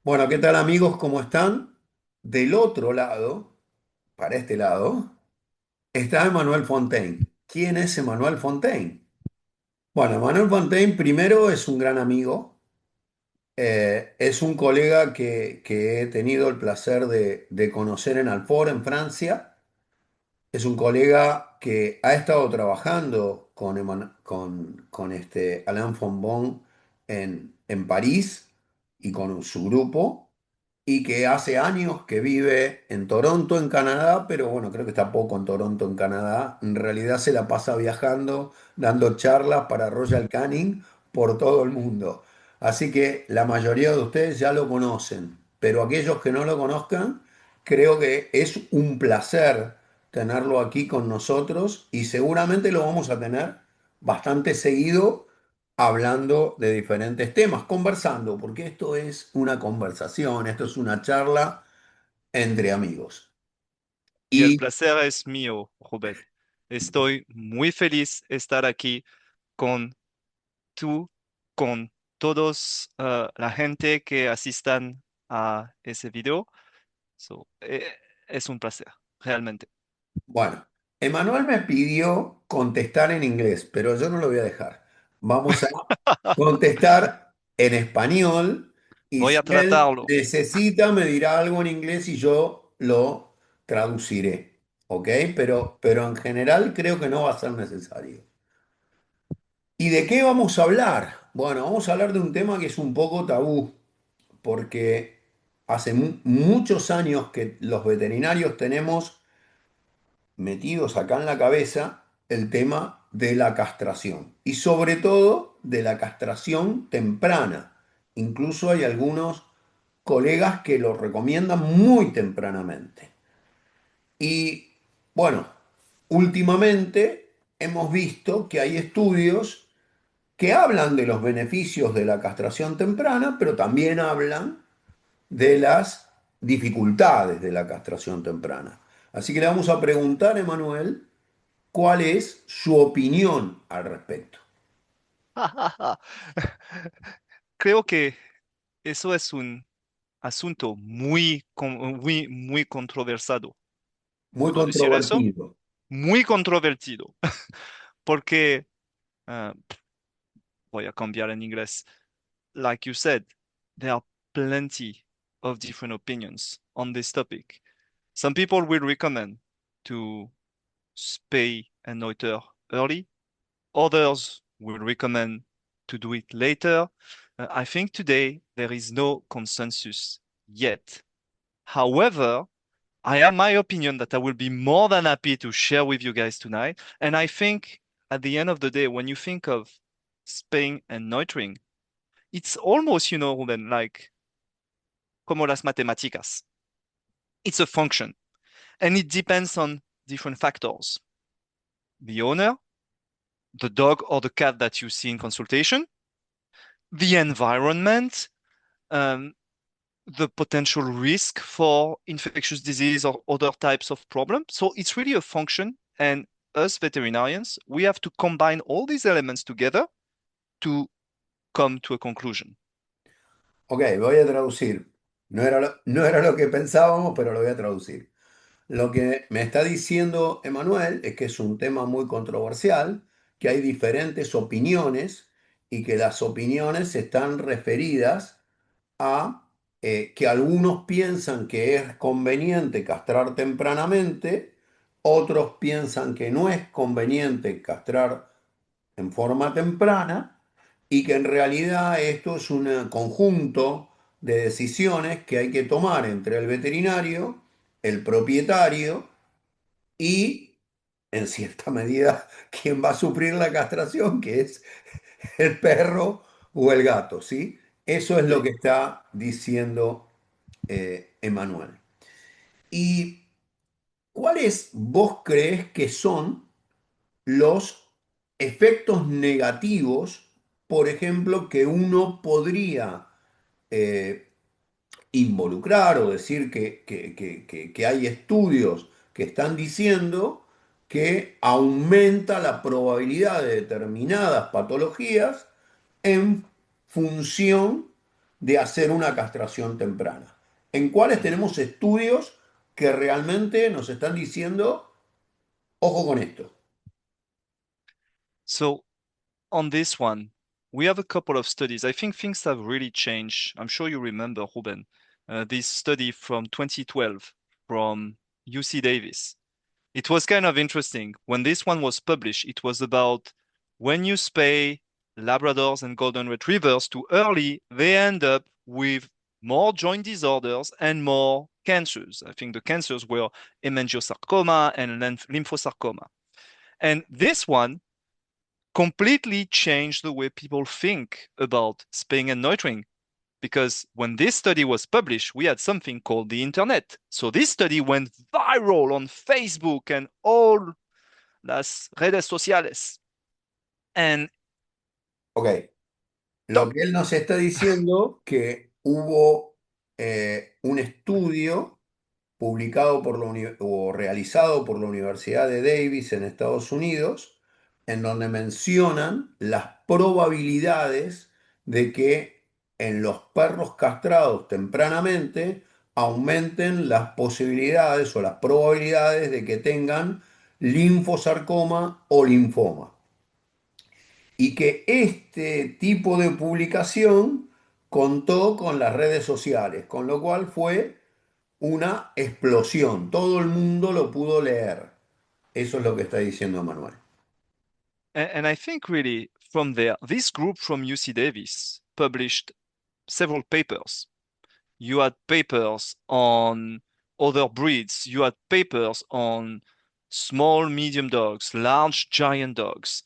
Bueno, ¿qué tal amigos? ¿Cómo están? Del otro lado, para este lado, está Emmanuel Fontaine. ¿Quién es Emmanuel Fontaine? Bueno, Emmanuel Fontaine primero es un gran amigo, es un colega que he tenido el placer de conocer en Alfort, en Francia. Es un colega que ha estado trabajando con Alain Fonbon en París y con su grupo, y que hace años que vive en Toronto, en Canadá, pero bueno, creo que está poco en Toronto, en Canadá. En realidad se la pasa viajando, dando charlas para Royal Canin por todo el mundo. Así que la mayoría de ustedes ya lo conocen, pero aquellos que no lo conozcan, creo que es un placer tenerlo aquí con nosotros y seguramente lo vamos a tener bastante seguido hablando de diferentes temas, conversando, porque esto es una conversación, esto es una charla entre amigos. Y el Y placer es mío, Rubén. Estoy muy feliz de estar aquí con tú, con todos la gente que asistan a ese video. Es un placer, realmente. bueno, Emanuel me pidió contestar en inglés, pero yo no lo voy a dejar. Vamos a contestar en español y Voy si a él tratarlo. necesita me dirá algo en inglés y yo lo traduciré, ¿ok? Pero en general creo que no va a ser necesario. ¿Y de qué vamos a hablar? Bueno, vamos a hablar de un tema que es un poco tabú, porque hace muchos años que los veterinarios tenemos metidos acá en la cabeza el tema de la castración y sobre todo de la castración temprana. Incluso hay algunos colegas que lo recomiendan muy tempranamente. Y bueno, últimamente hemos visto que hay estudios que hablan de los beneficios de la castración temprana, pero también hablan de las dificultades de la castración temprana. Así que le vamos a preguntar a Emanuel cuál es su opinión al respecto. Creo que eso es un asunto muy controversado. Muy ¿Puedo decir eso? controvertido. Muy controvertido. Porque, ah, voy a cambiar en inglés. Like you said, there are plenty of different opinions on this topic. Some people will recommend to spay and neuter early. Others will recommend to do it later. I think today there is no consensus yet. However, I have my opinion that I will be more than happy to share with you guys tonight. And I think at the end of the day, when you think of spaying and neutering, it's almost, Ruben, like como las matemáticas. It's a function and it depends on different factors. The owner, the dog or the cat that you see in consultation, the environment, um, the potential risk for infectious disease or other types of problems. So it's really a function. And us veterinarians, we have to combine all these elements together to come to a conclusion. Ok, voy a traducir. No era lo que pensábamos, pero lo voy a traducir. Lo que me está diciendo Emanuel es que es un tema muy controversial, que hay diferentes opiniones y que las opiniones están referidas a que algunos piensan que es conveniente castrar tempranamente, otros piensan que no es conveniente castrar en forma temprana y que en realidad esto es un conjunto de decisiones que hay que tomar entre el veterinario, el propietario y, en cierta medida, quien va a sufrir la castración, que es el perro o el gato, ¿sí? Eso es lo Sí. que está diciendo Emanuel. ¿Y cuáles vos crees que son los efectos negativos, por ejemplo, que uno podría eh, involucrar o decir que hay estudios que están diciendo que aumenta la probabilidad de determinadas patologías en función de hacer una castración temprana. ¿En cuáles Mhm. tenemos estudios que realmente nos están diciendo, ojo con esto? So on this one, we have a couple of studies. I think things have really changed. I'm sure you remember, Ruben, this study from 2012 from UC Davis. It was kind of interesting. When this one was published, it was about when you spay Labradors and Golden Retrievers too early, they end up with more joint disorders and more cancers. I think the cancers were hemangiosarcoma and lymphosarcoma. And this one completely changed the way people think about spaying and neutering. Because when this study was published, we had something called the internet. So this study went viral on Facebook and all las redes sociales. And Ok, lo top, que él nos está diciendo que hubo un estudio publicado por o realizado por la Universidad de Davis en Estados Unidos, en donde mencionan las probabilidades de que en los perros castrados tempranamente aumenten las posibilidades o las probabilidades de que tengan linfosarcoma o linfoma. Y que este tipo de publicación contó con las redes sociales, con lo cual fue una explosión. Todo el mundo lo pudo leer. Eso es lo que está diciendo Manuel. and I think really from there, this group from UC Davis published several papers. You had papers on other breeds, you had papers on small, medium dogs, large, giant dogs.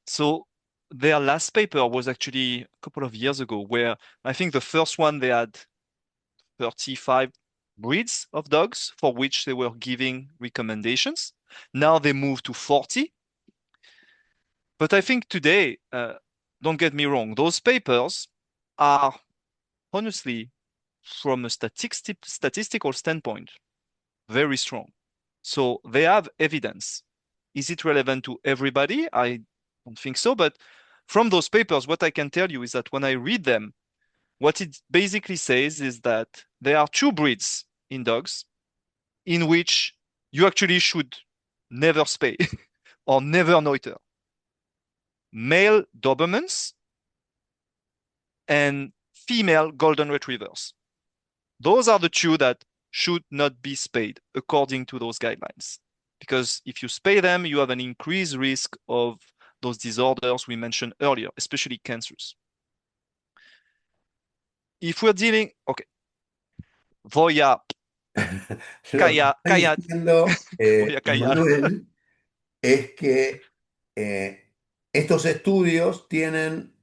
So their last paper was actually a couple of years ago, where I think the first one they had 35 breeds of dogs for which they were giving recommendations. Now they moved to 40. But I think today, don't get me wrong, those papers are honestly, from a statistical standpoint, very strong. So they have evidence. Is it relevant to everybody? I don't think so. But from those papers, what I can tell you is that when I read them, what it basically says is that there are two breeds in dogs in which you actually should never spay or never neuter. Male Dobermans and female Golden Retrievers. Those are the two that should not be spayed according to those guidelines. Because if you spay them, you have an increased risk of those disorders we mentioned earlier, especially cancers. If we're dealing, okay, voy a Lo que callar, está callar, diciendo voy a callar. Emanuel es que estos estudios tienen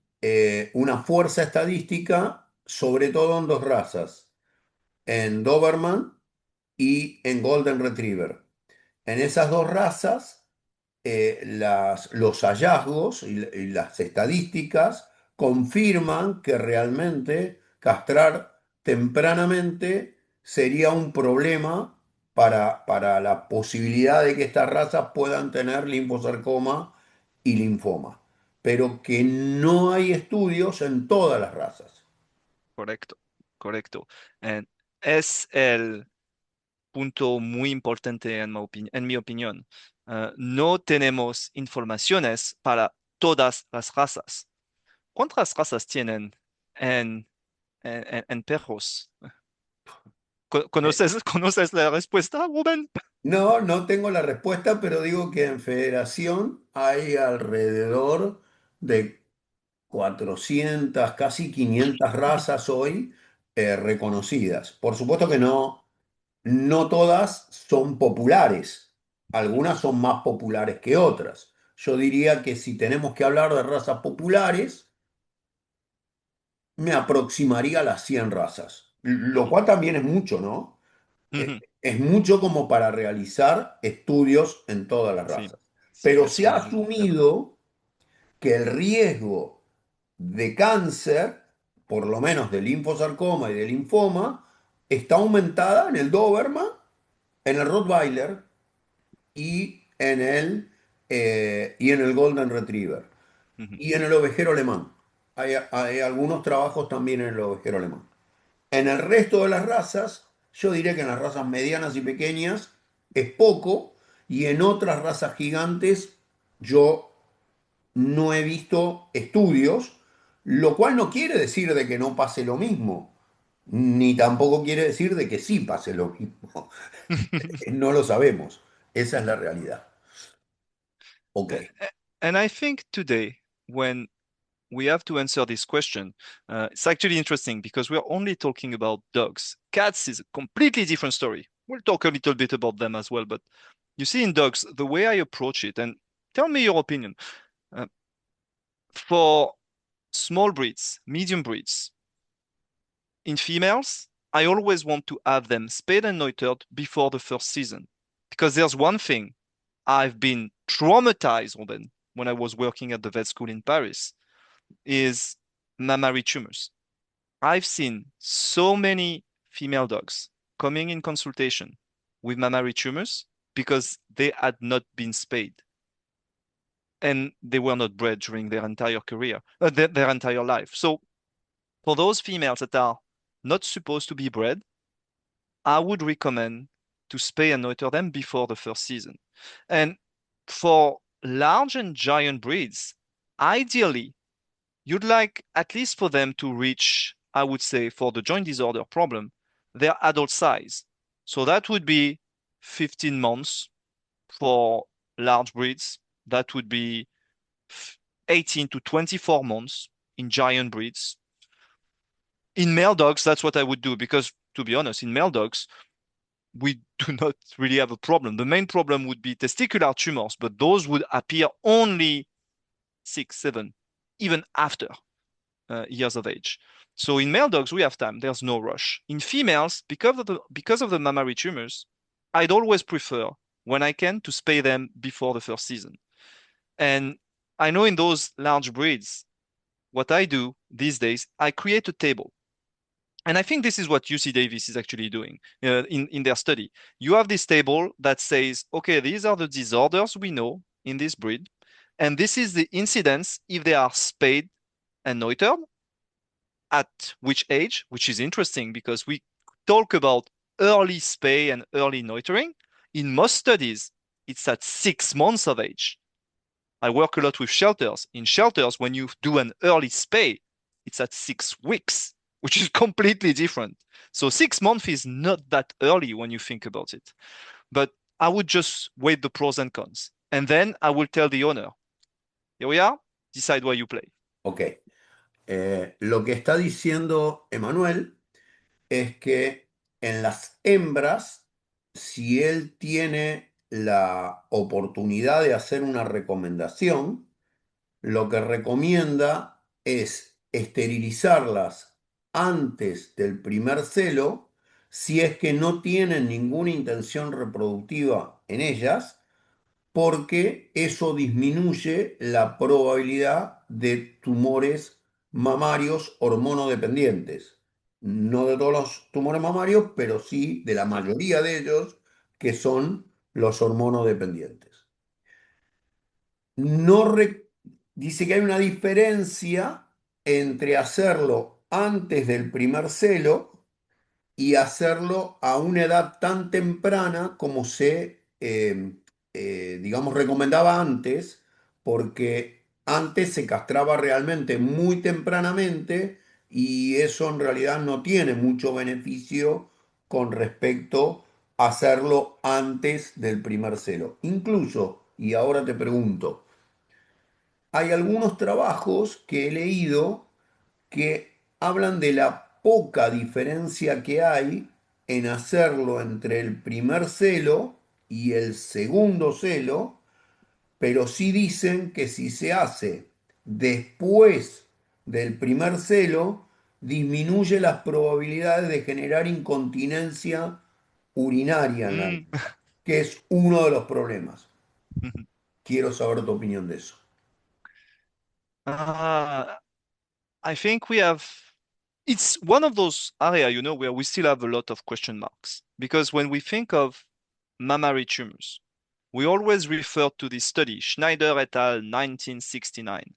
una fuerza estadística, sobre todo en dos razas, en Doberman y en Golden Retriever. En esas dos razas, los hallazgos y las estadísticas confirman que realmente castrar tempranamente sería un problema para la posibilidad de que estas razas puedan tener linfosarcoma y linfoma, pero que no hay estudios en todas las razas. Correcto, correcto. And es el punto muy importante en mi opinión. No tenemos informaciones para todas las razas. ¿Cuántas razas tienen en, en perros? ¿Conoces, conoces la respuesta, Rubén? No, no tengo la respuesta, pero digo que en Federación hay alrededor de 400, casi 500 razas hoy reconocidas. Por supuesto que no, no todas son populares. Algunas son más populares que otras. Yo diría que si tenemos que hablar de razas populares, me aproximaría a las 100 razas, lo Ujú, cual también es mucho, ¿no? ujú. Es mucho como para realizar estudios en todas las Sí, razas. sí, Pero es se ha un número grande. asumido que el riesgo de cáncer, por lo menos de linfosarcoma y de linfoma, está aumentada en el Doberman, en el Rottweiler y en el Golden Retriever Ujú. y en el ovejero alemán. hay algunos trabajos también en el ovejero alemán. En el resto de las razas, yo diría que en las razas medianas y pequeñas es poco, y en otras razas gigantes yo no he visto estudios, lo cual no quiere decir de que no pase lo mismo, ni tampoco quiere decir de que sí pase lo mismo. No lo sabemos. Esa es la realidad. Ok. A- And I think today, when we have to answer this question, it's actually interesting because we're only talking about dogs. Cats is a completely different story. We'll talk a little bit about them as well, but you see, in dogs, the way I approach it, and tell me your opinion. Uh, for small breeds, medium breeds, in females, I always want to have them spayed and neutered before the first season. Because there's one thing I've been traumatized on them when I was working at the vet school in Paris is mammary tumors. I've seen so many female dogs coming in consultation with mammary tumors because they had not been spayed and they were not bred during their entire career, their entire life. So for those females that are not supposed to be bred, I would recommend to spay and neuter them before the first season. And for large and giant breeds, ideally, you'd like at least for them to reach, I would say, for the joint disorder problem, their adult size. So that would be 15 months for large breeds. That would be 18 to 24 months in giant breeds. In male dogs, that's what I would do because, to be honest, in male dogs, we do not really have a problem. The main problem would be testicular tumors, but those would appear only 6, 7, even after years of age. So in male dogs, we have time. There's no rush. In females, because of the mammary tumors, I'd always prefer, when I can, to spay them before the first season. And I know in those large breeds, what I do these days, I create a table. And I think this is what UC Davis is actually doing in their study. You have this table that says, okay, these are the disorders we know in this breed, and this is the incidence if they are spayed and neutered, at which age, which is interesting because we talk about early spay and early neutering. In most studies, it's at 6 months of age. I work a lot with shelters. In shelters, when you do an early spay, it's at 6 weeks, which is completely different. So 6 months is not that early when you think about it. But I would just weigh the pros and cons. And then I will tell the owner, here we are, decide where you play. Ok. Lo que está diciendo Emanuel es que en las hembras, si él tiene la oportunidad de hacer una recomendación, lo que recomienda es esterilizarlas antes del primer celo si es que no tienen ninguna intención reproductiva en ellas, porque eso disminuye la probabilidad de tumores mamarios hormonodependientes. No de todos los tumores mamarios, pero sí de la mayoría de ellos, que son los hormonodependientes. No dice que hay una diferencia entre hacerlo antes del primer celo y hacerlo a una edad tan temprana como digamos, recomendaba antes, porque antes se castraba realmente muy tempranamente y eso en realidad no tiene mucho beneficio con respecto a hacerlo antes del primer celo. Incluso, y ahora te pregunto, hay algunos trabajos que he leído que hablan de la poca diferencia que hay en hacerlo entre el primer celo y el segundo celo, pero sí dicen que si se hace después del primer celo, disminuye las probabilidades de generar incontinencia urinaria en la Mm. hembra, que es uno de los problemas. Quiero saber tu opinión de eso. Uh, I think we have, it's one of those area, where we still have a lot of question marks. Because when we think of mammary tumors, we always refer to this study, Schneider et al. 1969.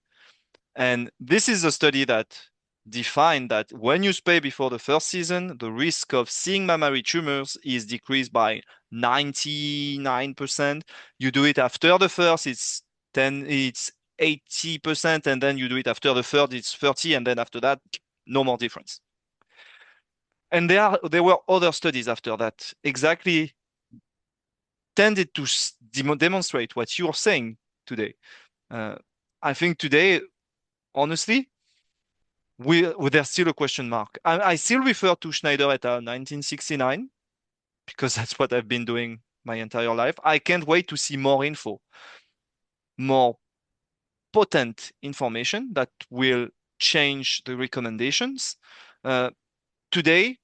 And this is a study that defined that when you spay before the first season, the risk of seeing mammary tumors is decreased by 99%. You do it after the first, it's 80%, and then you do it after the third, it's 30, and then after that, no more difference. And there were other studies after that exactly tended to demonstrate what you're saying today. Uh, I think today, honestly, there's still a question mark. I still refer to Schneider et al. 1969 because that's what I've been doing my entire life. I can't wait to see more info, more potent information that will change the recommendations. Uh, Today,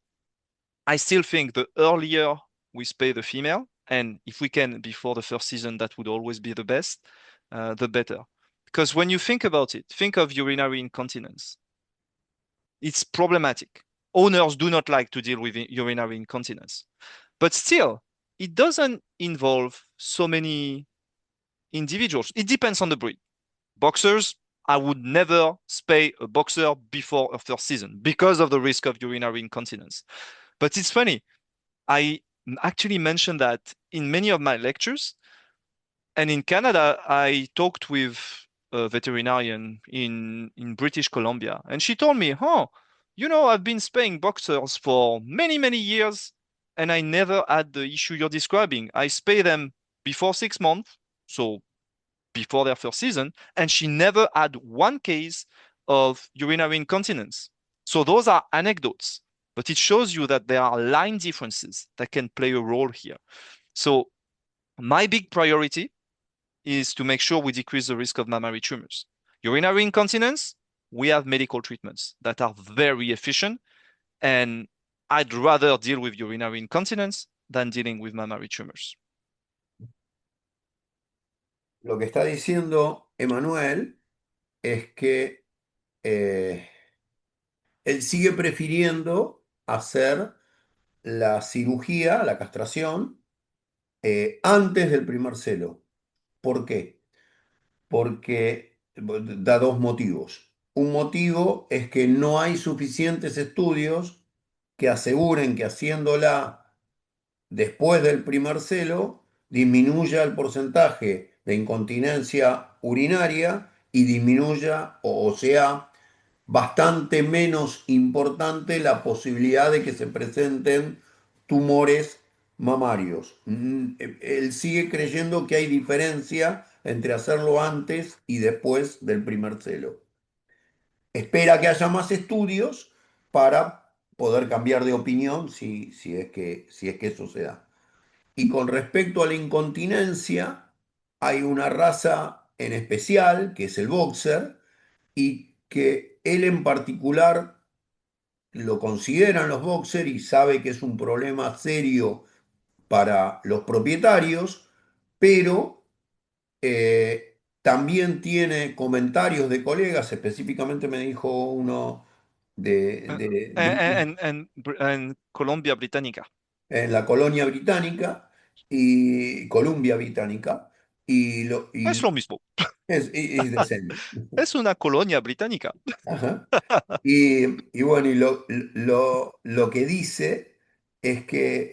I still think the earlier we spay the female, and if we can before the first season, that would always be the best, the better. Because when you think about it, think of urinary incontinence. It's problematic. Owners do not like to deal with urinary incontinence. But still, it doesn't involve so many individuals. It depends on the breed. Boxers, I would never spay a boxer before a first season because of the risk of urinary incontinence. But it's funny. I actually mentioned that in many of my lectures. And in Canada, I talked with a veterinarian in British Columbia, and she told me, "Oh, I've been spaying boxers for many, many years, and I never had the issue you're describing. I spay them before 6 months, so before their first season, and she never had one case of urinary incontinence." So those are anecdotes, but it shows you that there are line differences that can play a role here. So my big priority is to make sure we decrease the risk of mammary tumors. Urinary incontinence, we have medical treatments that are very efficient, and I'd rather deal with urinary incontinence than dealing with mammary tumors. Lo que está diciendo Emanuel es que él sigue prefiriendo hacer la cirugía, la castración, antes del primer celo. ¿Por qué? Porque da dos motivos. Un motivo es que no hay suficientes estudios que aseguren que haciéndola después del primer celo disminuya el porcentaje de incontinencia urinaria y disminuya o sea bastante menos importante la posibilidad de que se presenten tumores mamarios. Él sigue creyendo que hay diferencia entre hacerlo antes y después del primer celo. Espera que haya más estudios para poder cambiar de opinión si es que eso se da. Y con respecto a la incontinencia, hay una raza en especial, que es el boxer, y que él en particular lo consideran los boxers y sabe que es un problema serio para los propietarios, pero también tiene comentarios de colegas, específicamente me dijo uno de, Uh, de- de- and Colombia Britannica. en la colonia británica y Columbia Británica, y, lo, Es y lo mismo. es decente. Es una colonia británica. Ajá. Y bueno, lo que dice es que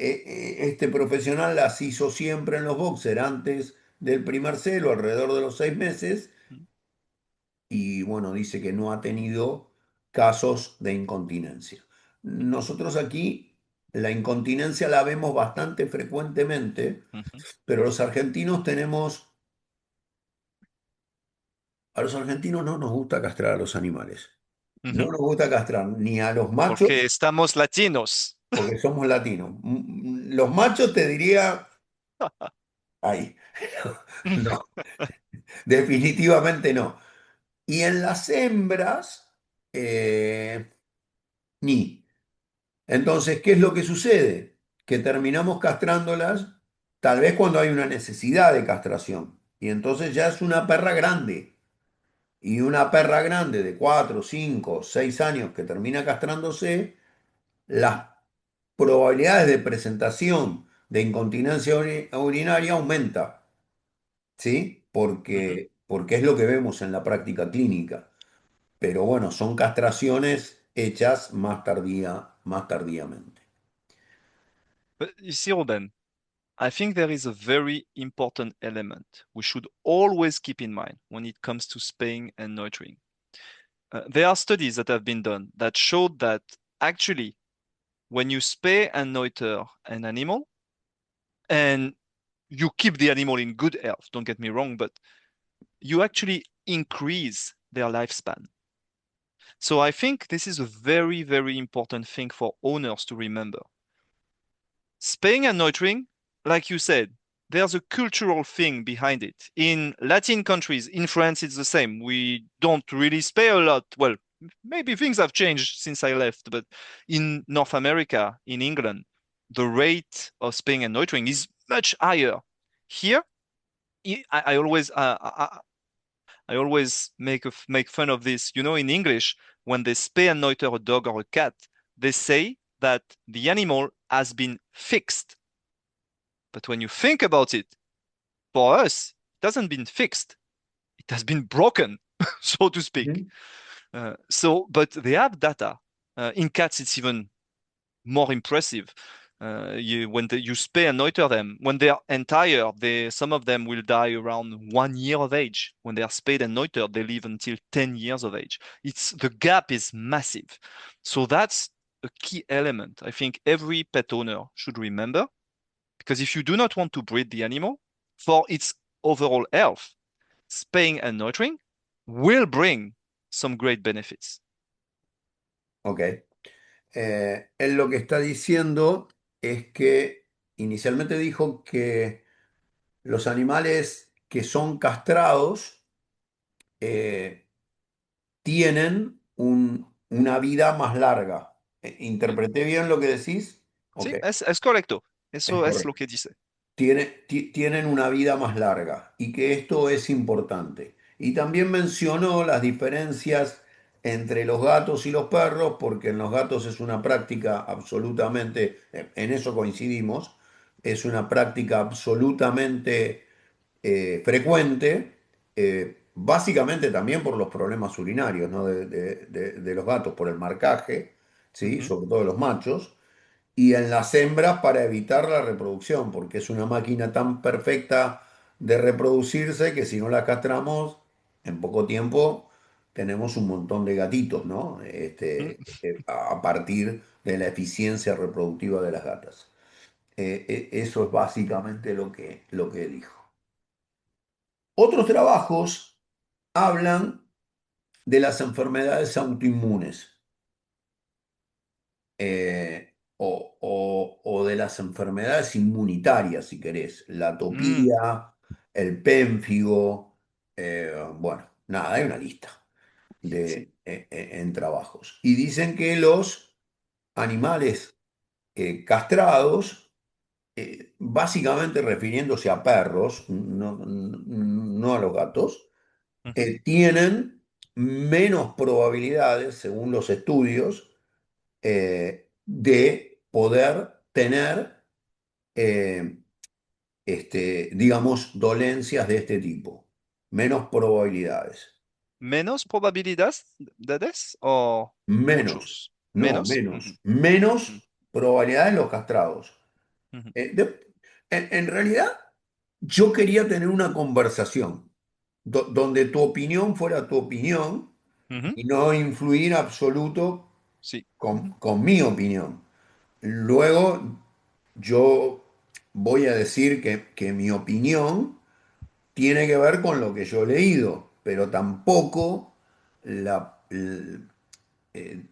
este profesional las hizo siempre en los boxers antes del primer celo, alrededor de los 6 meses, y bueno, dice que no ha tenido casos de incontinencia. Nosotros aquí la incontinencia la vemos bastante frecuentemente, Ujú, pero los argentinos tenemos, a los argentinos no nos gusta castrar a los animales. No ujú. nos gusta castrar ni a los Porque machos estamos latinos. porque somos latinos. Los machos te diría, ahí, no, definitivamente no. Y en las hembras, ni. Entonces, ¿qué es lo que sucede? Que terminamos castrándolas tal vez cuando hay una necesidad de castración. Y entonces ya es una perra grande. Y una perra grande de 4, 5, 6 años que termina castrándose, las probabilidades de presentación de incontinencia urinaria aumenta, ¿sí? Ujú, Porque es lo que vemos en la práctica clínica. pero bueno, son castraciones hechas más tardíamente. But you see, Ruben, I think there is a very important element we should always keep in mind when it comes to spaying and neutering. There are studies that have been done that showed that actually, when you spay and neuter an animal, and you keep the animal in good health, don't get me wrong, but you actually increase their lifespan. So I think this is a very, very important thing for owners to remember. Spaying and neutering, like you said, there's a cultural thing behind it. In Latin countries, in France, it's the same. We don't really spay a lot. Well, maybe things have changed since I left, but in North America, in England, the rate of spaying and neutering is much higher. Here, I always I always make fun of this. You know, in English, when they spay and neuter a dog or a cat, they say that the animal has been fixed. But when you think about it, for us, it hasn't been fixed. It has been broken, so to speak. Ujú. But they have data. In cats, it's even more impressive. You spay and neuter them, when they are entire, some of them will die around 1 year of age. When they are spayed and neutered, they live until 10 years of age. It's the gap is massive. So that's a key element I think every pet owner should remember, because if you do not want to breed the animal for its overall health, spaying and neutering will bring some great benefits. Ok. Él lo que está diciendo es que inicialmente dijo que los animales que son castrados eh, tienen una vida más larga. ¿Interpreté bien lo que decís? Ok, Sí, es correcto. es Eso es lo correcto. que dice. Tienen una vida más larga y que esto es importante. Y también mencionó las diferencias entre los gatos y los perros, porque en los gatos es una práctica absolutamente, en eso coincidimos, es una práctica absolutamente frecuente, básicamente también por los problemas urinarios, ¿no? de los gatos, por el marcaje, ¿sí? Ujú. Sobre todo de los machos y en las hembras para evitar la reproducción, porque es una máquina tan perfecta de reproducirse que si no la castramos, en poco tiempo tenemos un montón de gatitos, ¿no? A partir de la eficiencia reproductiva de las gatas. Eso es básicamente lo que dijo. Otros trabajos hablan de las enfermedades autoinmunes. O de las enfermedades inmunitarias, si querés, la Mm, atopía, el pénfigo, bueno, nada, hay una lista sí. en trabajos. Y dicen que los animales castrados, básicamente refiriéndose a perros, no a los gatos, Ujú. tienen menos probabilidades, según los estudios, de poder tener, eh, digamos, dolencias de este tipo. Menos probabilidades. ¿Menos probabilidades o Menos. muchos? No, Menos. Ujú, menos. ujú, Menos probabilidades en los castrados. ujú, Eh, de- en realidad, yo quería tener una conversación donde tu opinión fuera tu opinión ujú. y no influir absoluto Sí. con mi opinión. Luego, yo voy a decir que mi opinión tiene que ver con lo que yo he leído, pero tampoco,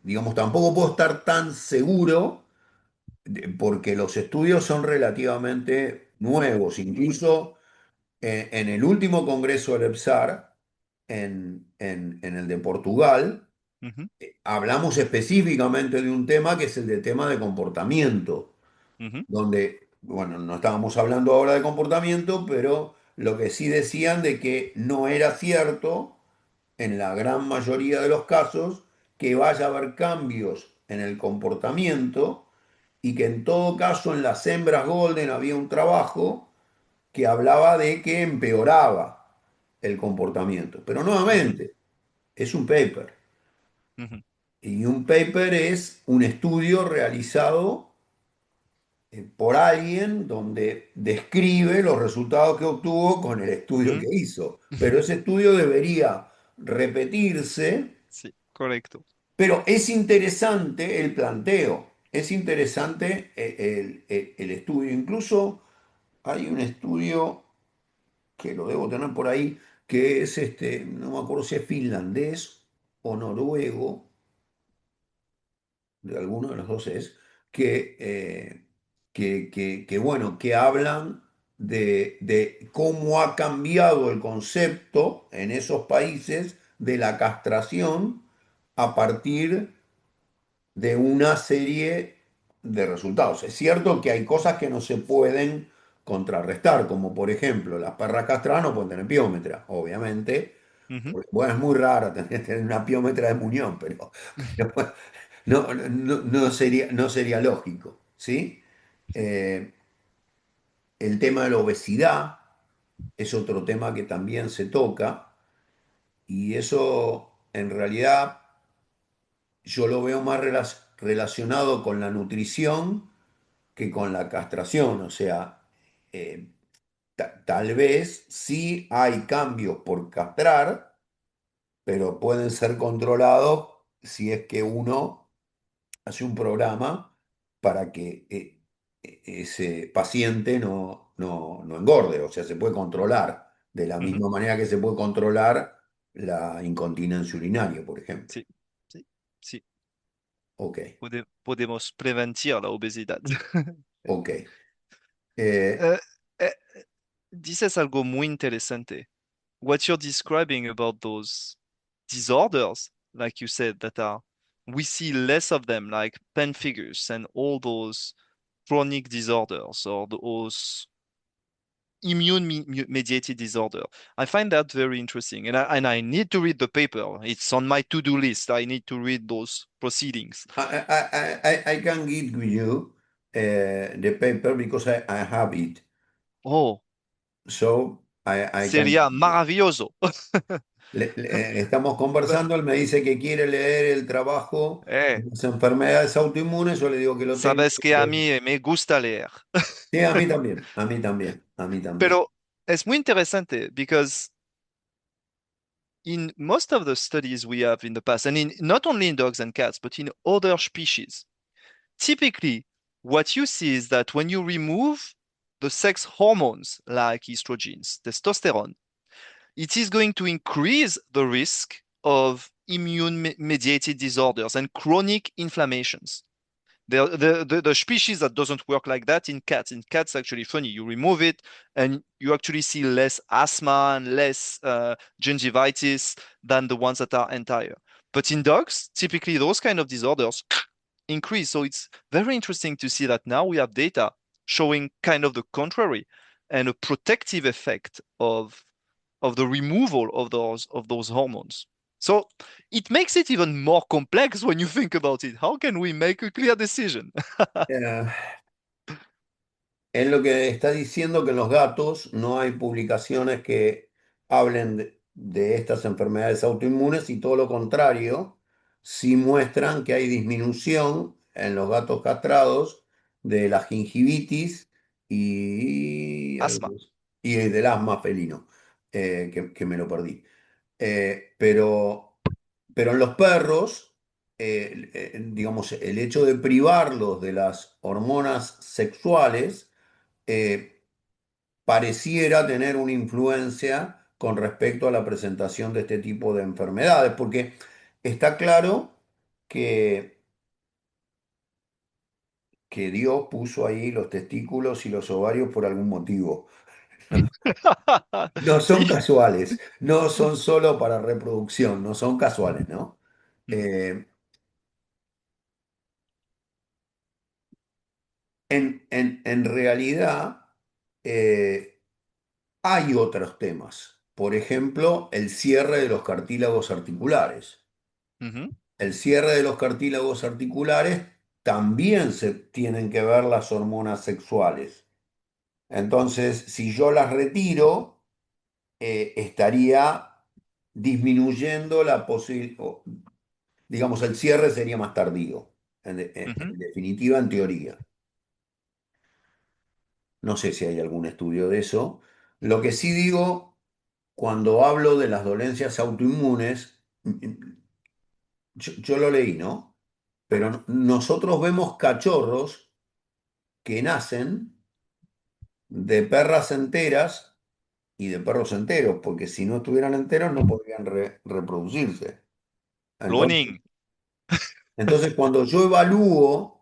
digamos, tampoco puedo estar tan seguro porque los estudios son relativamente nuevos. Incluso en el último congreso del EPSAR, en el de Portugal, Ujú, hablamos específicamente de un tema que es el de tema de comportamiento, ujú, donde, bueno, no estábamos hablando ahora de comportamiento, pero lo que sí decían de que no era cierto, en la gran mayoría de los casos, que vaya a haber cambios en el comportamiento y que en todo caso en las hembras golden había un trabajo que hablaba de que empeoraba el comportamiento. Pero ujú. nuevamente, es un paper. Mhm. Y un paper es un estudio realizado por alguien donde describe los resultados que obtuvo con el estudio que Mhm. hizo. Pero ese estudio debería repetirse, Sí, correcto. pero es interesante el planteo, es interesante el estudio. Incluso hay un estudio que lo debo tener por ahí, que es no me acuerdo si es finlandés o noruego, de alguno de los dos es, que, bueno, que hablan de cómo ha cambiado el concepto en esos países de la castración a partir de una serie de resultados. Es cierto que hay cosas que no se pueden contrarrestar, como por ejemplo, las perras castradas no pueden tener piómetra, obviamente. Mhm. Porque, bueno, es muy raro tener una piómetra de muñón, pero bueno, no sería lógico, ¿sí? Eh, el tema de la obesidad es otro tema que también se toca y eso en realidad yo lo veo más relacionado con la nutrición que con la castración. O sea, eh, tal vez sí hay cambios por castrar, pero pueden ser controlados si es que uno hace un programa para que ese paciente no engorde. O sea, se puede controlar de la Mhm. misma manera que se puede controlar la incontinencia urinaria, por ejemplo. Sí, sí, sí. Ok, Podemos prevenir la obesidad. ok. Eh, Eh, eh, Dices algo muy interesante. What you're describing about those disorders, like you said, that are, we see less of them, like pemphigus and all those chronic disorders or those mediated disorder. I find that very interesting, and I need to read the paper. It's on my to-do list. I need to read those proceedings. I can give you the paper because I have it. Oh, So I can sería give you. maravilloso. Estamos conversando, él me dice que quiere leer el trabajo Eh, de las enfermedades autoinmunes, yo le digo que lo tengo. sabes que a mí me gusta leer. Sí, a mí también, a mí también, a mí también. Pero es muy interesante because in most of the studies we have in the past, and in not only in dogs and cats, but in other species, typically what you see is that when you remove the sex hormones like estrogens, testosterone, it is going to increase the risk of immune mediated disorders and chronic inflammations. The species that doesn't work like that in cats. In cats, actually funny. You remove it, and you actually see less asthma and less gingivitis than the ones that are entire. But in dogs, typically those kind of disorders increase. So it's very interesting to see that now we have data showing kind of the contrary and a protective effect of the removal of those hormones. So it makes it even more complex when you think about it. How can we make a clear decision? Eh, Es lo que está diciendo que en los gatos no hay publicaciones que hablen de estas enfermedades autoinmunes y todo lo contrario, sí muestran que hay disminución en los gatos castrados de la gingivitis y, Asthma. y del asma felino, que me lo perdí. Pero en los perros, digamos, el hecho de privarlos de las hormonas sexuales, eh, pareciera tener una influencia con respecto a la presentación de este tipo de enfermedades, porque está claro que, que Dios puso ahí los testículos y los ovarios por algún motivo. No son Sí. casuales, no son solo para reproducción, no son casuales, ¿no? Mhm. Eh, en realidad, eh, hay otros temas. Por ejemplo, el cierre de los cartílagos articulares. Mhm. El cierre de los cartílagos articulares también se tienen que ver las hormonas sexuales. Entonces, si yo las retiro, estaría disminuyendo digamos, el cierre sería más tardío, Mhm. en definitiva, en teoría. No sé si hay algún estudio de eso. Lo que sí digo, cuando hablo de las dolencias autoinmunes, yo lo leí, ¿no? Pero nosotros vemos cachorros que nacen de perras enteras y de perros enteros, porque si no estuvieran enteros no podrían reproducirse. Entonces, Cloning. entonces, cuando yo evalúo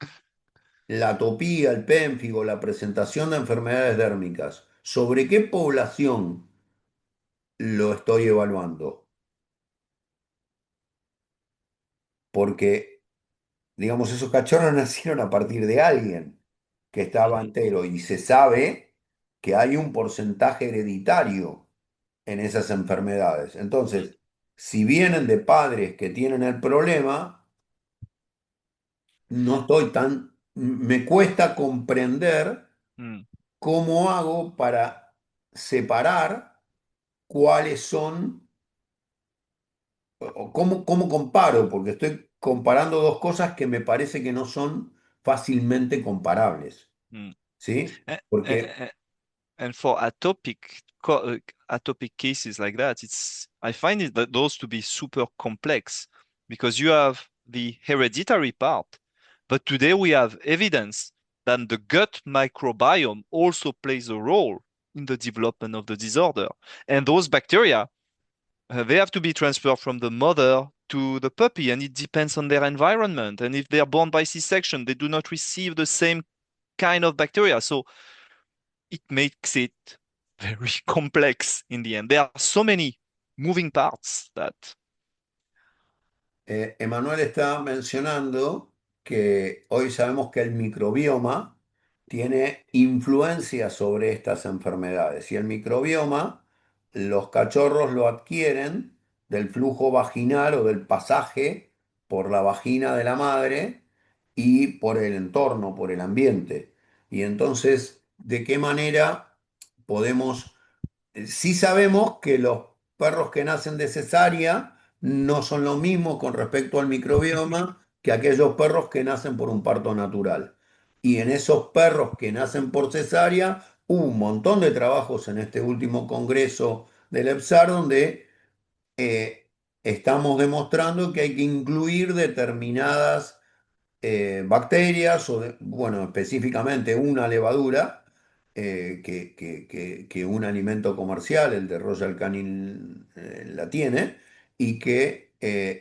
la atopía, el pénfigo, la presentación de enfermedades dérmicas, ¿sobre qué población lo estoy evaluando? Porque, digamos, esos cachorros nacieron a partir de alguien que estaba Mhm. entero y se sabe que hay un porcentaje hereditario en esas enfermedades. Mm, Entonces, si vienen de padres que tienen el problema, no estoy tan, me cuesta comprender mm, cómo hago para separar cuáles son, o cómo comparo, porque estoy comparando dos cosas que me parece que no son fácilmente comparables, mm. ¿sí? A- Porque a- And for atopic cases like that, I find it that those to be super complex because you have the hereditary part, but today we have evidence that the gut microbiome also plays a role in the development of the disorder. And those bacteria, they have to be transferred from the mother to the puppy, and it depends on their environment. And if they are born by C-section, they do not receive the same kind of bacteria. So it makes it very complex in the end. There are so many moving parts that. Emanuel está mencionando que hoy sabemos que el microbioma tiene influencia sobre estas enfermedades y el microbioma los cachorros lo adquieren del flujo vaginal o del pasaje por la vagina de la madre y por el entorno, por el ambiente. Y entonces, ¿de qué manera podemos sí sabemos que los perros que nacen de cesárea no son lo mismo con respecto al microbioma que aquellos perros que nacen por un parto natural. Y en esos perros que nacen por cesárea, hubo un montón de trabajos en este último congreso del EPSAR donde estamos demostrando que hay que incluir determinadas bacterias o, bueno, específicamente una levadura que un alimento comercial, el de Royal Canin, la tiene y que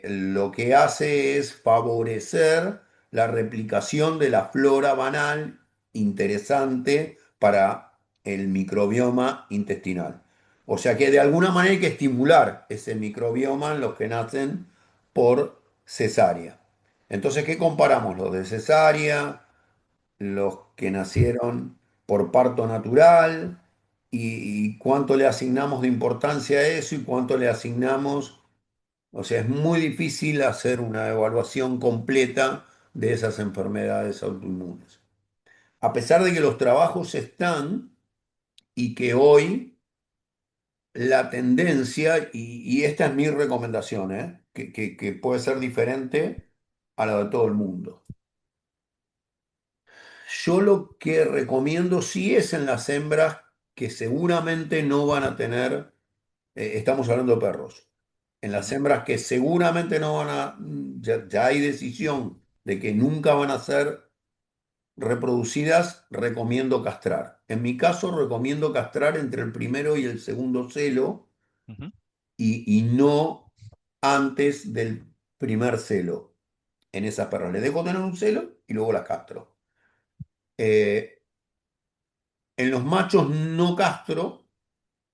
lo que hace es favorecer la replicación de la flora banal interesante para el microbioma intestinal. O sea que de alguna manera hay que estimular ese microbioma en los que nacen por cesárea. Entonces, ¿qué comparamos? Los de cesárea, los que nacieron por parto natural, y cuánto le asignamos de importancia a eso y cuánto le asignamos. O sea, es muy difícil hacer una evaluación completa de esas enfermedades autoinmunes. A pesar de que los trabajos están y que hoy la tendencia, y esta es mi recomendación, que puede ser diferente a la de todo el mundo. Yo lo que recomiendo sí es en las hembras que seguramente no van a tener, estamos hablando de perros, en las Mhm, hembras que seguramente no van a, ya hay decisión de que nunca van a ser reproducidas, recomiendo castrar. En mi caso recomiendo castrar entre el primero y el segundo celo mhm, y no antes del primer celo en esas perras. Les dejo tener un celo y luego las castro. Eh, En los machos no castro,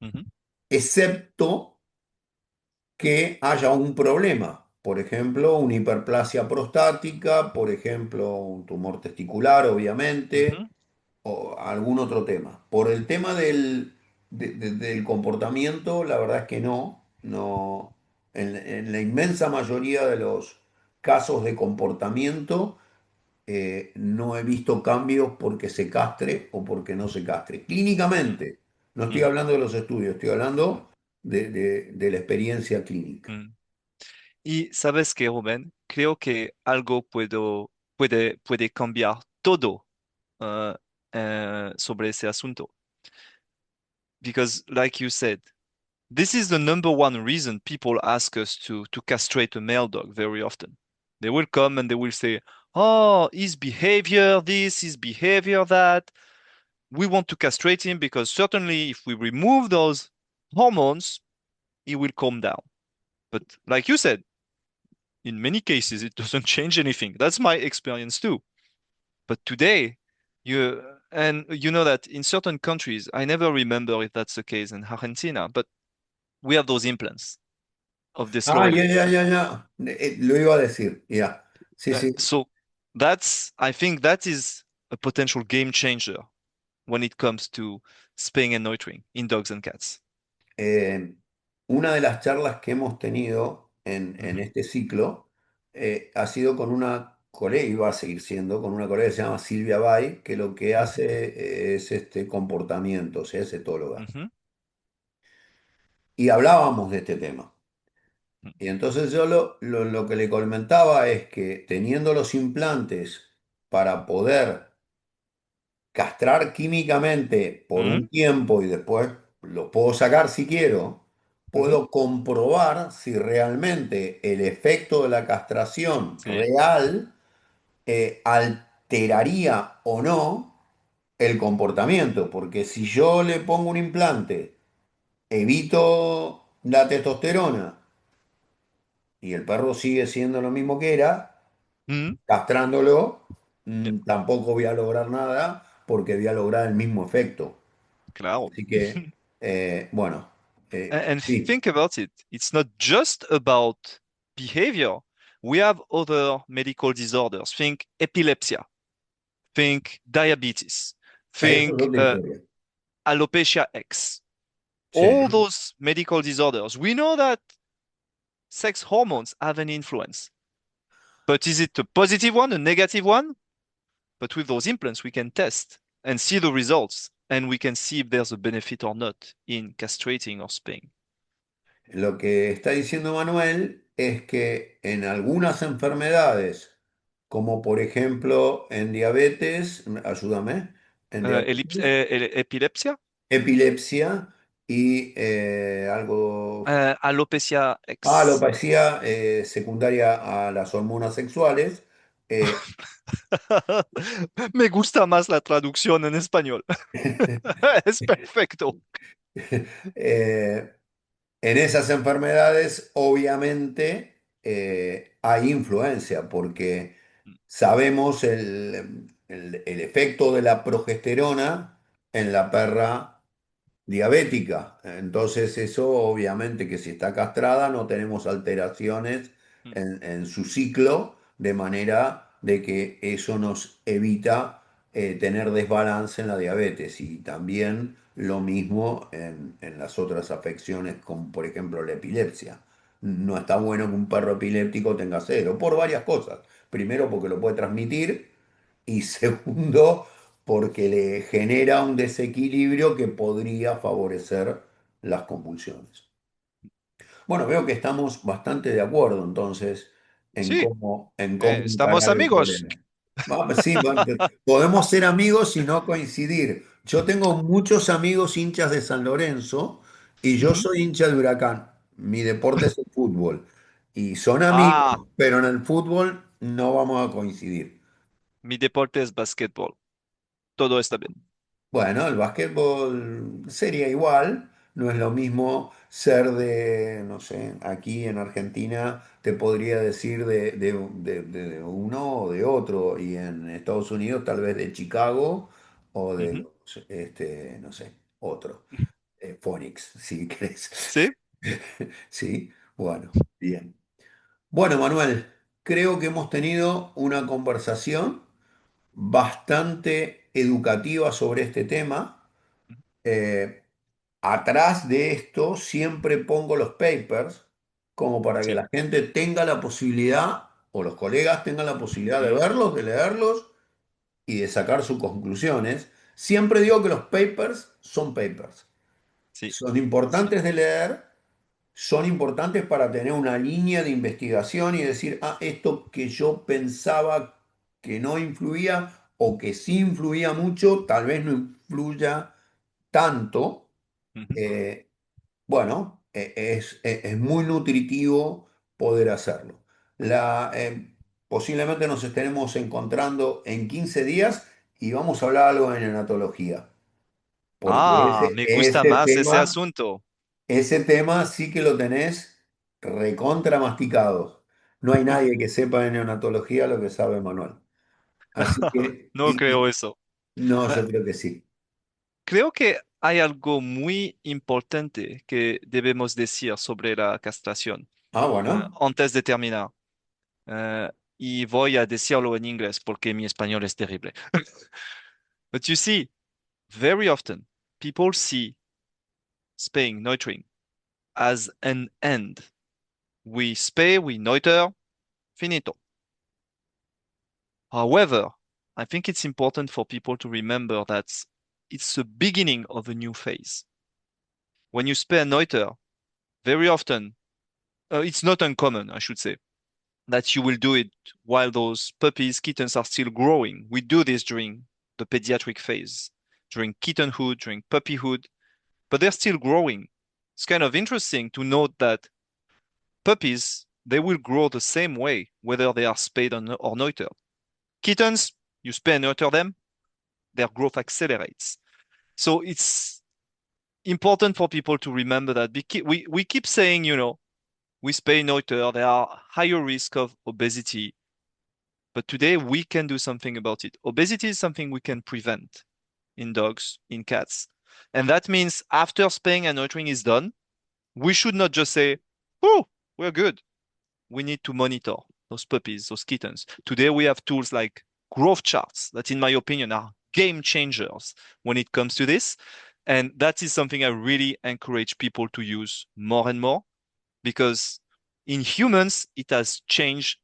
mhm, excepto que haya un problema. Por ejemplo, una hiperplasia prostática, por ejemplo, un tumor testicular, obviamente, mhm, o algún otro tema. Por el tema del comportamiento, la verdad es que no, no. En la inmensa mayoría de los casos de comportamiento, no he visto cambios porque se castre o porque no se castre. mm, Clínicamente, no estoy mm, hablando de los estudios, estoy hablando de la experiencia clínica. mm. Y sabes qué, Rubén, creo que algo puede cambiar todo uh, sobre ese asunto. Because, like you said, this is the number one reason people ask us to castrate a male dog very often. They will come and they will say, "Oh, his behavior this, his behavior that. We want to castrate him because certainly if we remove those hormones, he will calm down." But like you said, in many cases, it doesn't change anything. That's my experience too. But today, you and you know that in certain countries, I never remember if that's the case in Argentina, but we have those implants of the Ah, ya, steroid. ya, ya, ya. Lo iba a decir, ya. Sí, sí. So I think that is a potential game changer when it comes to spaying and neutering in dogs and cats. Eh, una de las charlas que hemos tenido en Mhm, este ciclo ha sido con una colega, y va a seguir siendo, con una colega que se llama Silvia Bay, que lo que mhm, hace es este comportamiento, o sea, es etóloga. mhm, Y hablábamos de este tema. mhm, Y entonces yo lo que le comentaba es que teniendo los implantes para poder castrar químicamente por un mhm, tiempo y después lo puedo sacar si quiero, mhm. puedo comprobar si realmente el efecto de la castración Sí. real alteraría o no el comportamiento. Porque si yo le pongo un implante, evito la testosterona y el perro sigue siendo lo mismo que era, Mhm. castrándolo, Yeah, tampoco voy a lograr nada porque voy a lograr el mismo efecto. claro. Así que, bueno, And sí, think about it. It's not just about behavior. We have other medical disorders. Think epilepsy, think diabetes, eso es think otra historia. alopecia X. All Sí, those medical disorders. We know that sex hormones have an influence, but is it a positive one, a negative one? But with those implants, we can test and see the results, and we can see if there's a benefit or not in castrating or spaying. lo que está diciendo Manuel es que en algunas enfermedades, como por ejemplo en diabetes, ayúdame, en diabetes, Epilepsia, epilepsia y algo, alopecia X. alopecia secundaria a las hormonas sexuales, eh, Me gusta más la traducción en español. Es perfecto. eh, en esas enfermedades, obviamente, hay influencia, porque sabemos el efecto de la progesterona en la perra diabética. Entonces, eso obviamente que si está castrada no tenemos alteraciones en su ciclo, de manera de que eso nos evita tener desbalance en la diabetes. Y también lo mismo en las otras afecciones, como por ejemplo la epilepsia. No está bueno que un perro epiléptico tenga cero, por varias cosas. Primero, porque lo puede transmitir, y segundo, porque le genera un desequilibrio que podría favorecer las convulsiones. Bueno, veo que estamos bastante de acuerdo entonces Sí, en cómo estamos encarar el amigos. problema. Sí, podemos ser amigos y no coincidir. Yo tengo muchos amigos hinchas de San Lorenzo y yo Ujú. soy hincha de Huracán. Mi deporte es el fútbol. Y son amigos, Ah, pero en el fútbol no vamos a coincidir. mi deporte es basquetbol. Todo está bien. Bueno, el básquetbol sería igual, no es lo mismo ser de, no sé, aquí en Argentina te podría decir de uno o de otro, y en Estados Unidos tal vez de Chicago o de Ujú. los, no sé, otro, Phoenix, si querés. Sí, Sí, bueno, bien. Bueno, Manuel, creo que hemos tenido una conversación bastante educativa sobre este tema. Eh, Atrás de esto siempre pongo los papers como para que sí. la gente tenga la posibilidad, o los colegas tengan la posibilidad de Ujú. verlos, de leerlos y de sacar sus conclusiones. Siempre digo que los papers son papers. Sí, Son sí. importantes de leer. son importantes para tener una línea de investigación y decir, ah, esto que yo pensaba que no influía o que sí influía mucho, tal vez no influya tanto. Ujú. eh, bueno, es muy nutritivo poder hacerlo. Posiblemente nos estaremos encontrando en 15 días y vamos a hablar algo en enatología, porque Ah, me gusta más ese asunto. ese tema sí que lo tenés recontra masticado. No hay nadie que sepa de neonatología lo que sabe Manuel. Así que, No creo eso. no, Eh, yo creo que sí. Creo que hay algo muy importante que debemos decir sobre la castración Ah, bueno. antes de terminar. Eh, y voy a decirlo en inglés porque mi español es terrible. But you see, very often people see spaying, neutering as an end. We spay, we neuter, finito. However, I think it's important for people to remember that it's the beginning of a new phase. When you spay and neuter, very often, it's not uncommon, I should say, that you will do it while those puppies, kittens are still growing. We do this during the pediatric phase, during kittenhood, during puppyhood, but they're still growing. It's kind of interesting to note that puppies, they will grow the same way, whether they are spayed or neutered. Kittens, you spay and neuter them, their growth accelerates. So it's important for people to remember that we keep saying, we spay neuter, there are higher risk of obesity. But today we can do something about it. Obesity is something we can prevent in dogs, in cats. And that means after spaying and neutering is done, we should not just say, oh, we're good. We need to monitor those puppies, those kittens. Today we have tools like growth charts that, in my opinion, are game changers when it comes to this. And that is something I really encourage people to use more and more because in humans, it has changed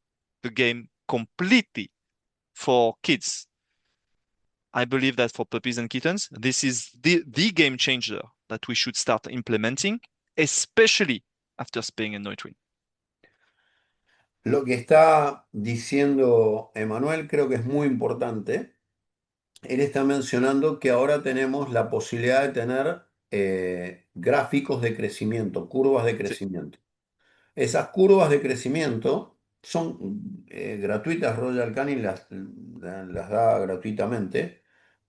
the game completely for kids. I believe that for puppies and kittens, this is the game changer that we should start implementing, especially after spaying and neutering. Lo que está diciendo Emanuel creo que es muy importante. Él está mencionando que ahora tenemos la posibilidad de tener gráficos de crecimiento, curvas de Sí, crecimiento. Esas curvas de crecimiento son gratuitas, Royal Canin las da gratuitamente.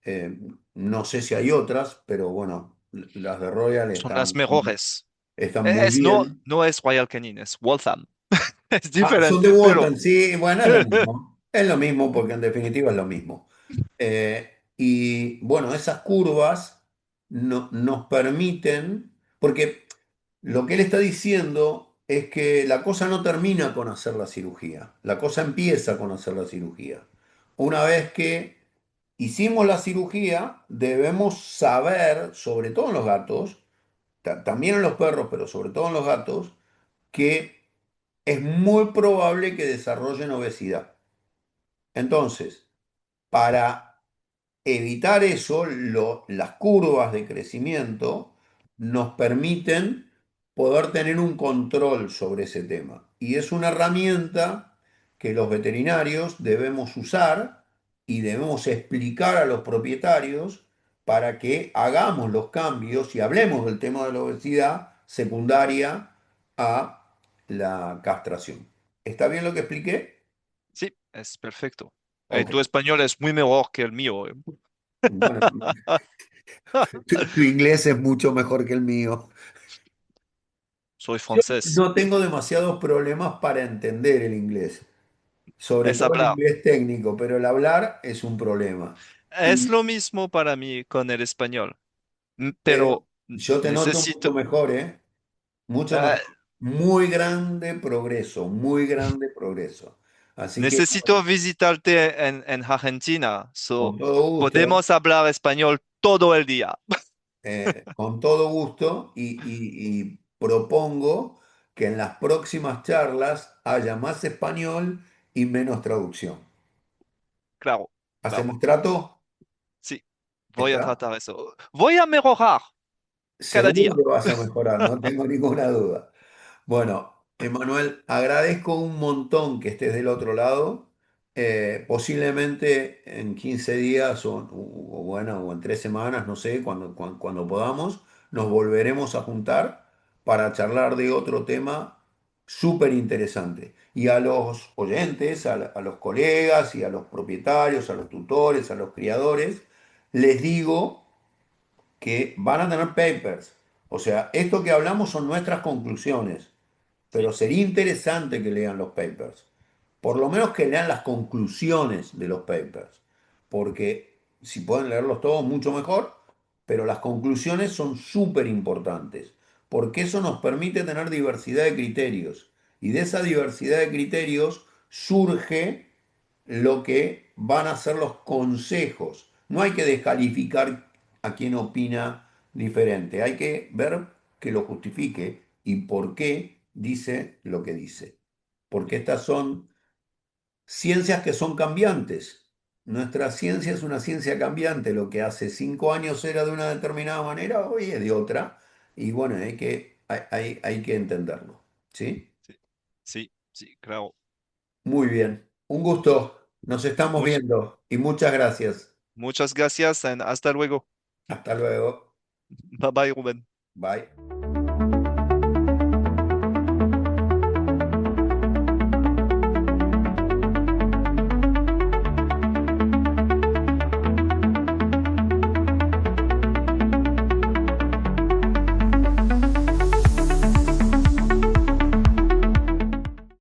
Eh, no sé si hay otras, pero bueno, las de Royal son las están, mejores. están muy No, bien. no es Royal Canin, es Waltham. Es Ah, son de diferente, pero Walton, sí, bueno, es lo mismo. Es lo mismo porque en definitiva es lo mismo. Y bueno, esas curvas nos permiten, porque lo que él está diciendo es que la cosa no termina con hacer la cirugía, la cosa empieza con hacer la cirugía. Una vez que hicimos la cirugía, debemos saber, sobre todo en los gatos, también en los perros, pero sobre todo en los gatos, que es muy probable que desarrollen obesidad. Entonces, para evitar eso, las curvas de crecimiento nos permiten poder tener un control sobre ese tema. Y es una herramienta que los veterinarios debemos usar y debemos explicar a los propietarios para que hagamos los cambios y hablemos del tema de la obesidad secundaria a la castración. ¿Está bien lo que expliqué? sí, es perfecto. Ok. Tu español es muy mejor que el mío. Bueno, tu inglés es mucho mejor que el mío. Soy Yo francés. no tengo demasiados problemas para entender el inglés, sobre Es todo el hablar. inglés técnico, pero el hablar es un problema. Es Y, lo mismo para mí con el español. pero Pero yo te noto mucho necesito, mejor, ¿eh? Mucho ah, mejor. Muy grande progreso, muy grande progreso. Así que necesito visitarte en Argentina. con So, todo gusto, podemos hablar español todo el día. con todo gusto y propongo que en las próximas charlas haya más español y menos traducción. Claro, claro. ¿Hacemos trato? Sí, voy a ¿Está? tratar eso. Voy a mejorar cada día. Seguro que vas a mejorar, no tengo ninguna duda. Bueno, Emanuel, agradezco un montón que estés del otro lado. Posiblemente en 15 días bueno, o en 3 semanas, no sé, cuando podamos, nos volveremos a juntar para charlar de otro tema súper interesante. Y a los oyentes, a los colegas y a los propietarios, a los tutores, a los criadores, les digo que van a tener papers. O sea, esto que hablamos son nuestras conclusiones, Sí, pero sería interesante que lean los papers. Por lo menos que lean las conclusiones de los papers, porque si pueden leerlos todos, mucho mejor, pero las conclusiones son súper importantes, porque eso nos permite tener diversidad de criterios, y de esa diversidad de criterios surge lo que van a ser los consejos. No hay que descalificar a quien opina diferente, hay que ver que lo justifique y por qué dice lo que dice. Porque sí, estas son ciencias que son cambiantes. Nuestra ciencia es una ciencia cambiante. Lo que hace 5 años era de una determinada manera, hoy es de otra. Y bueno, hay que entenderlo. ¿Sí? sí, sí, sí, claro. Muy bien. Un gusto. Nos estamos Much- viendo y muchas gracias. muchas gracias y hasta luego. Hasta luego. Bye bye, Rubén. Bye.